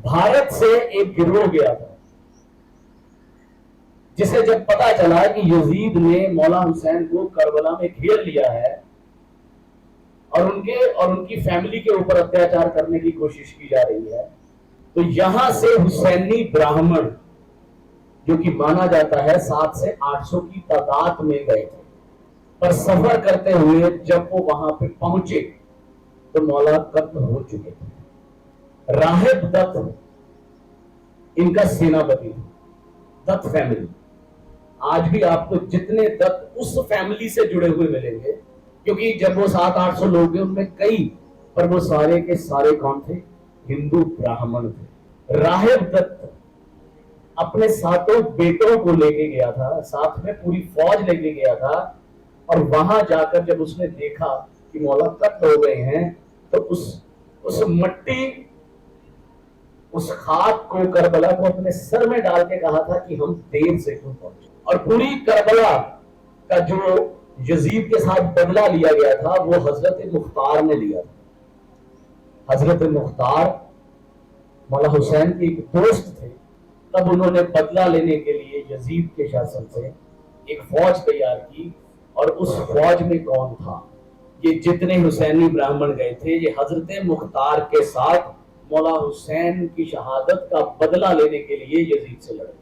بھارت سے ایک گروہ گیا تھا جسے جب پتا چلا کہ یزید نے مولا حسین کو کربلا میں گھیر لیا ہے اور ان کی فیملی کے اوپر اتیاچار کرنے کی کوشش کی جا رہی ہے، تو یہاں سے حسینی براہمن جو کہ مانا جاتا ہے 700 سے 800 کی تعداد میں گئے تھے، پر سفر کرتے ہوئے جب وہ وہاں پہ پہنچے تو مولا قتل ہو چکے تھے۔ راہب دت ان کا سیناپتی، دت فیملی۔ آج بھی آپ کو جتنے دت اس فیملی سے جڑے ہوئے ملیں گے، کیونکہ جب وہ 700-800 لوگ ہیں ان میں کئی، پر وہ سارے کے سارے کون تھے؟ ہندو براہمن تھے۔ راہب دت اپنے 7 بیٹوں کو لے کے گیا تھا، ساتھ میں پوری فوج لے کے گیا تھا، اور وہاں جا کر جب اس نے دیکھا کہ مولا قتل ہو گئے ہیں تو اس مٹی، اس خاک کو، کربلا کو اپنے سر میں ڈال کے کہا تھا کہ ہم دیر سے کیوں پہنچے۔ اور پوری کربلا کا جو یزید کے ساتھ بدلہ لیا گیا تھا وہ حضرت مختار نے لیا تھا۔ حضرت مختار مولا حسین کے ایک دوست تھے، تب انہوں نے بدلہ لینے کے لیے یزید کے شاسن سے ایک فوج تیار کی، اور اس فوج میں کون تھا؟ یہ جتنے حسینی براہمن گئے تھے یہ حضرت مختار کے ساتھ مولا حسین کی شہادت کا بدلہ لینے کے لیے یزید سے لڑے۔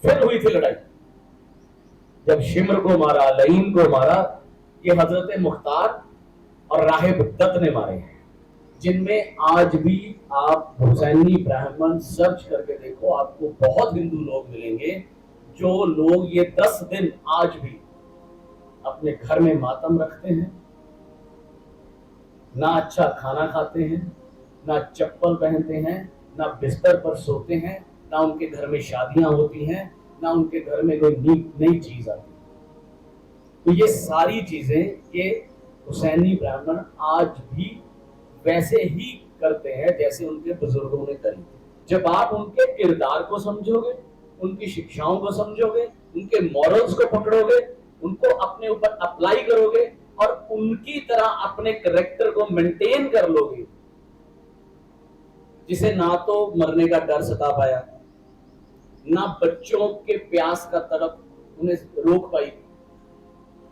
پھر ہوئی تھی لڑائی، جب شمر کو مارا، لعین کو مارا، یہ حضرت مختار اور راہب دت نے مارے ہیں، جن میں آج بھی آپ حسینی براہمن سرچ کر کے دیکھو، آپ کو بہت ہندو لوگ ملیں گے جو لوگ یہ 10 دن آج بھی اپنے گھر میں ماتم رکھتے ہیں، نہ اچھا کھانا کھاتے ہیں، نہ چپل پہنتے ہیں، نہ بستر پر سوتے ہیں، نہ ان کے گھر میں شادیاں ہوتی ہیں، نہ ان کے گھر میں کوئی نئی چیز آتی ہے۔ تو یہ ساری چیزیں یہ حسینی براہمن آج بھی ویسے ہی کرتے ہیں جیسے ان کے بزرگوں نے کری۔ جب آپ ان کے کردار کو سمجھو گے، ان کی شکشاؤں کو سمجھو گے، ان کے مورلز کو پکڑو گے، ان کو اپنے اوپر اپلائی کرو گے اور ان کی طرح اپنے کریکٹر کو مینٹین کر لو گے، جسے نہ تو مرنے کا ڈر ستا پایا، نہ بچوں کے پیاس کا تڑپ انہیں روک پائی،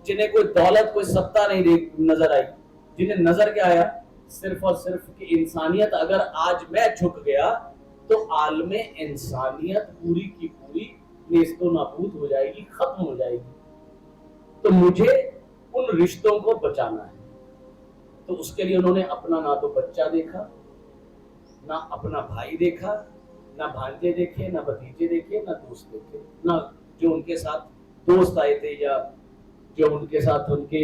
جنہیں کوئی دولت، کوئی ستا نہیں نظر آئی، جنہیں نظر کیا آیا؟ صرف اور صرف کہ انسانیت اگر آج میں جھک گیا تو عالم انسانیت پوری کی پوری نیست و نابود ہو جائے گی، ختم ہو جائے گی، تو مجھے ان رشتوں کو بچانا ہے۔ تو اس کے لیے انہوں نے اپنا نہ تو بچہ دیکھا، نہ اپنا بھائی دیکھا، نہ بھانجے دیکھے، نہ بھتیجے دیکھے، نہ دوست دیکھے، نہ جو ان کے ساتھ دوست آئے تھے یا جو ان کے ساتھ ان کے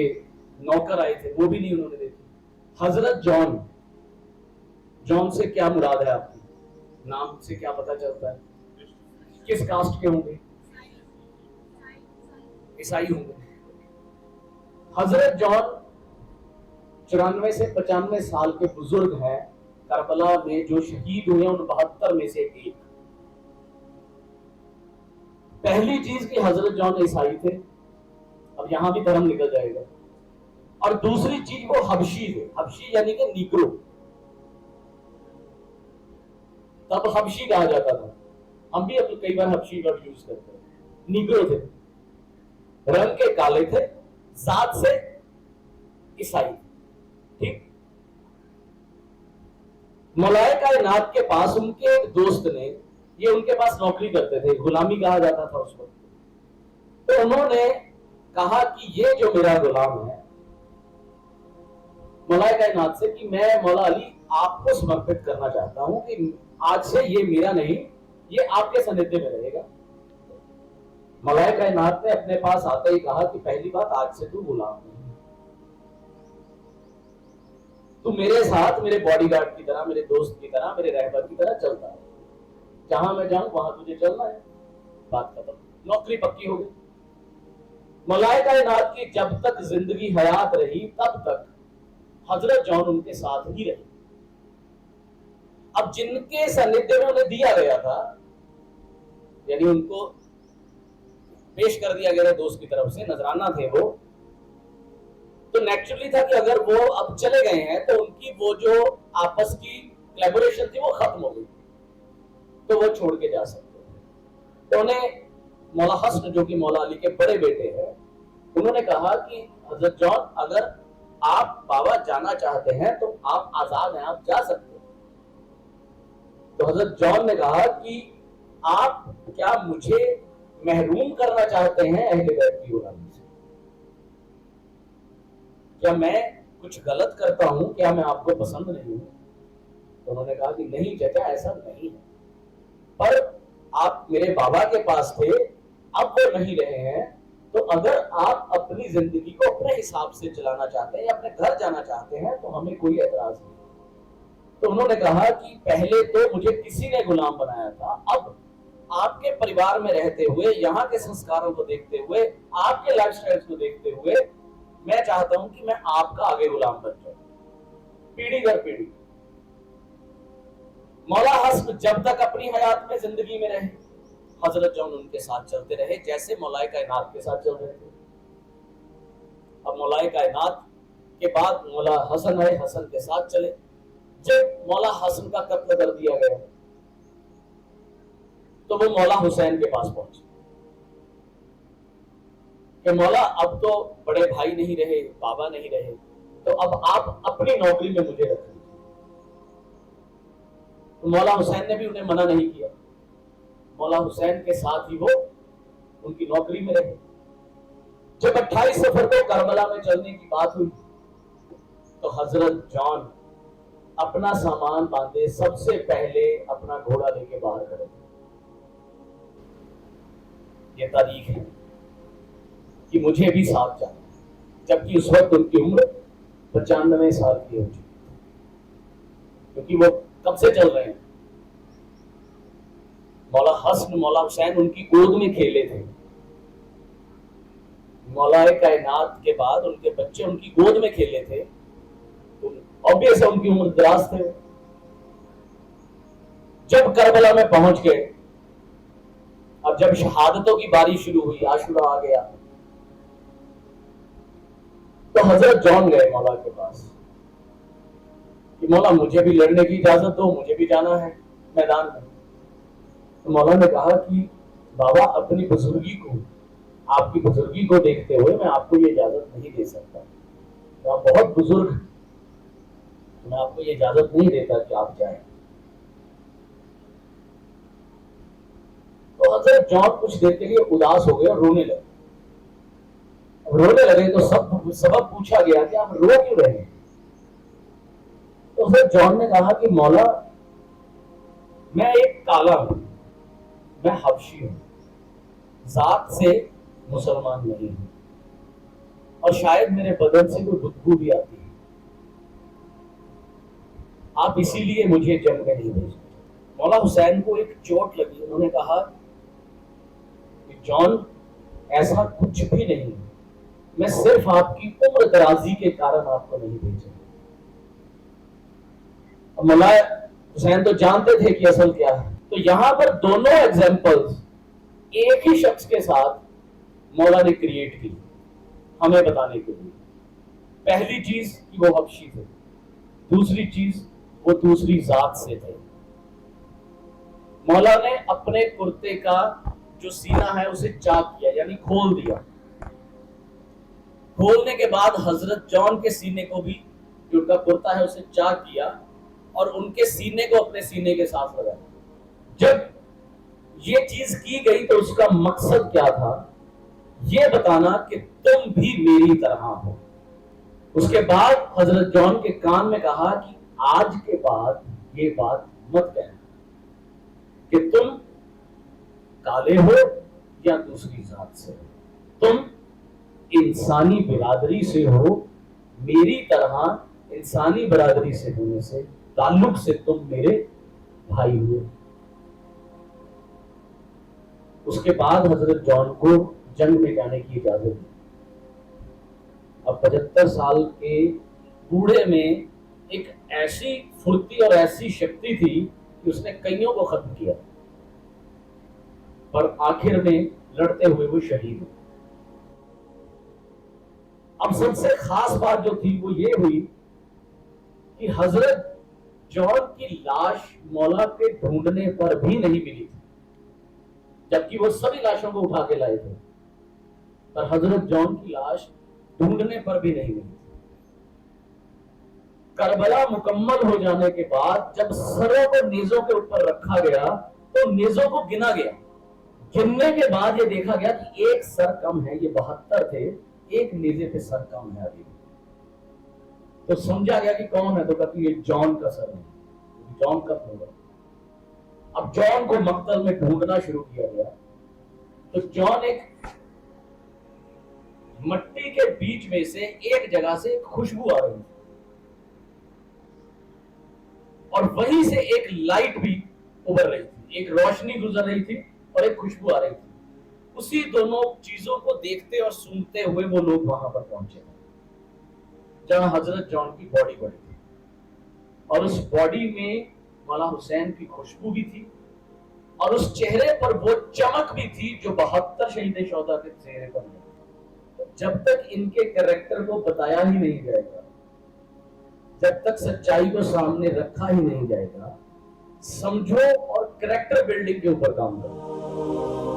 نوکر آئے تھے وہ بھی نہیں انہوں نے دیکھے۔ حضرت جان سے کیا مراد ہے؟ آپ کی نام سے کیا پتا چلتا ہے؟ کس کاسٹ کے ہوں گے؟ عیسائی ہوں گے۔ حضرت جان 94 سے 95 سال کے بزرگ ہیں، کربلا میں جو شہید ہوئے ان 72 میں سے ایک۔ پہلی چیز کہ حضرت جان عیسائی تھے، اب یہاں بھی دھرم نکل جائے گا، اور دوسری چیز وہ حبشی تھے، حبشی یعنی کہ نیگرو، تب حبشی کہا جاتا تھا، ہم بھی اب کئی بار حبشی ورڈ یوز کرتے ہیں۔ نیگرو تھے، رنگ کے کالے تھے، ذات سے عیسائی، ٹھیک۔ مولائے کائنات کے پاس ان کے ایک دوست نے، یہ ان کے پاس نوکری کرتے تھے، غلامی کہا جاتا تھا اس وقت، تو انہوں نے کہا کہ یہ جو میرا غلام ہے مولائے کائنات سے، کہ میں مولا علی آپ کو سمرپت کرنا چاہتا ہوں کہ آج سے یہ میرا نہیں، یہ آپ کے سنیدے میں رہے گا۔ مولائے کائنات نے اپنے پاس آتے ہی کہا کہ پہلی بات، آج سے تو غلام نہیں، تو میرے ساتھ میرے باڈی گارڈ کی طرح، میرے دوست کی طرح، میرے رہبر کی طرح چلتا ہے، جہاں میں جاؤں وہاں تجھے چلنا ہے، بات ختم، نوکری پکی ہو گئی۔ مولائے کائنات کی جب تک زندگی حیات رہی تب تک حضرت جان ان کے ساتھ ہی رہے۔ اب جن کے سنیدے میں انہیں دیا گیا تھا، یعنی ان کو پیش کر دیا گیا دوست کی طرف سے، نذرانہ تھے وہ، تو نیچرلی تھا کہ اگر وہ اب چلے گئے ہیں تو ان کی وہ جو آپس کی कोलैबोरेशन थी वो खत्म हो गई, तो वो छोड़ के जा सकते थे। तो उन्हें मौला हसन जो कि मौला अली के बड़े बेटे हैं, उन्होंने कहा कि हजरत जॉन, अगर आप बाबा जाना चाहते हैं तो आप आजाद हैं, आप जा सकते हैं। तो हजरत जॉन ने कहा कि आप क्या मुझे महरूम करना चाहते हैं अहले बैत की गुलामी से? क्या मैं कुछ गलत करता हूं? क्या मैं आपको पसंद नहीं हूं? तो उन्होंने कहा कि नहीं चाचा, ऐसा नहीं है, पर आप मेरे बाबा के पास थे, अब वो नहीं रहे हैं, तो अगर आप अपनी जिंदगी को अपने हिसाब से चलाना चाहते हैं या अपने घर जाना चाहते हैं तो हमें कोई एतराज नहीं। तो उन्होंने कहा कि पहले तो मुझे किसी ने गुलाम बनाया था, अब आपके परिवार में रहते हुए, यहाँ के संस्कारों को देखते हुए, आपके लाइफस्टाइल को देखते हुए, मैं चाहता हूं कि मैं आपका आगे गुलाम बन जाऊं, पीढ़ी दर पीढ़ी। मौला हसन जब तक अपनी हयात में जिंदगी में रहे, हजरत जॉन उनके साथ चलते रहे, जैसे मौलाए कायनात के साथ चल रहे थे। अब मौलाए कायनात के बाद मौला हसन आए, हसन के साथ चले। जब मौला हसन का कत्ल कर दिया गया तो वो मौला हुसैन के पास पहुंचे कि मौला, अब तो बड़े भाई नहीं रहे, बाबा नहीं रहे, तो अब आप अपनी नौकरी में मुझे रख लीजिए। तो मौला हुसैन ने भी उन्हें मना नहीं किया, मौला हुसैन के साथ ही वो उनकी नौकरी में रहे। जब 28 सफर को करबला में चलने की बात हुई तो हजरत जॉन अपना सामान बांधे सबसे पहले अपना घोड़ा लेके बाहर खड़े थे। ये तारीख है कि मुझे भी साथ जाना, जबकि उस वक्त उनकी उम्र 95 साल की हो चुकी, क्योंकि वो कब से चल रहे हैं। मौला हसन, मौला हुसैन उनकी गोद में खेले थे। मौलाए कायनात के बाद उनके बच्चे उनकी गोद में खेले थे, तो ऑब्वियस है उनकी उम्र दराज थे। जब करबला में पहुंच गए, अब जब शहादतों की बारी शुरू हुई, आशुरा आ गया, तो हजरत जॉन गए मौला के पास कि मौला मुझे भी लड़ने की इजाजत दो, मुझे भी जाना है मैदान में। तो मौला ने कहा कि बाबा, अपनी बुजुर्गी को, आपकी बुजुर्गी को देखते हुए मैं आपको ये इजाजत नहीं दे सकता, तो आप बहुत बुजुर्ग, तो मैं आपको ये इजाजत नहीं देता कि आप जाएं। तो हजरत जॉन कुछ देर के लिए उदास हो गए और रोने लगे। रोने लगे तो सबब पूछा गया कि आप रो क्यों रहे हैं? तो हजरत जॉन ने कहा कि मौला, मैं एक काला हूं, मैं हबशी हूं, जात से मुसलमान नहीं हूं, और शायद मेरे बदन से कोई बदबू भी आती है, आप इसीलिए मुझे जंग में नहीं भेजते। मौला हुसैन को एक चोट लगी, उन्होंने कहा कि जॉन, ऐसा कुछ भी नहीं, मैं सिर्फ आपकी उम्र दराजी के कारण आपको नहीं भेजा। मौला हुसैन तो जानते थे कि असल क्या है। तो यहां पर दोनों एग्जाम्पल्स एक ही शख्स के साथ मौला ने क्रिएट की हमें बताने के लिए। पहली चीज कि वो हबशी थे, दूसरी चीज वो दूसरी जात से थे। मौला ने अपने कुर्ते का जो सीना है उसे चाक किया, यानी खोल दिया। खोलने के बाद हजरत जॉन के सीने को भी, जो उनका कुर्ता है, उसे चाक किया और उनके सीने को अपने सीने के साथ लगाया। जब ये चीज की गई तो उसका मकसद क्या था? ये बताना कि तुम भी मेरी तरह हो। उसके बाद हजरत जॉन के कान में कहा कि आज के बाद ये बात मत कहना कि तुम काले हो या दूसरी जात से हो, तुम इंसानी बिरादरी से हो, मेरी तरह इंसानी बिरादरी से होने से, ताल्लुक से तुम मेरे भाई हुए। उसके बाद हजरत जॉन को जंग में जाने की इजाजत दी। अब 75 साल के बूढ़े में एक ऐसी फुर्ती और ऐसी शक्ति थी कि उसने कईयों को खत्म किया, पर आखिर में लड़ते हुए वो शहीद हुए। अब सबसे खास बात जो थी वो ये हुई कि हजरत जॉन की लाश मौला के ढूंढने पर भी नहीं मिली थी, जबकि वो सभी लाशों को उठा के लाए थे, पर हजरत जॉन की लाश ढूंढने पर भी नहीं मिली। करबला मुकम्मल हो जाने के बाद जब सरों को नेज़ों के ऊपर रखा गया तो नेज़ों को गिना गया। गिनने के बाद ये देखा गया कि एक सर कम है, ये 72 थे, एक नेज़े पे सर कम है अभी। तो समझा गया कि कौन है, तो कहती ये जॉन का सर है, जॉन का होगा। अब जॉन को मक्तल में ढूंढना शुरू किया गया, तो जॉन एक मट्टी के बीच में से एक जगह से खुशबू आ रही थी, और वहीं से एक लाइट भी उभर रही थी, एक रोशनी गुजर रही थी और एक खुशबू आ रही थी। उसी दोनों चीजों को देखते और सुनते हुए वो लोग वहां पर पहुंचे जहां हजरत जॉन की बॉडी पड़ी थी, और उस बॉडी में मौला हुसैन की खुशबू भी थी, और उस चेहरे पर वो चमक भी थी जो 72 शहीद शोहदा के चेहरे पर नहीं। जब तक इनके कैरेक्टर को बताया ही नहीं जाएगा, जब तक सच्चाई को सामने रखा ही नहीं जाएगा, समझो और कैरेक्टर बिल्डिंग के ऊपर काम करो।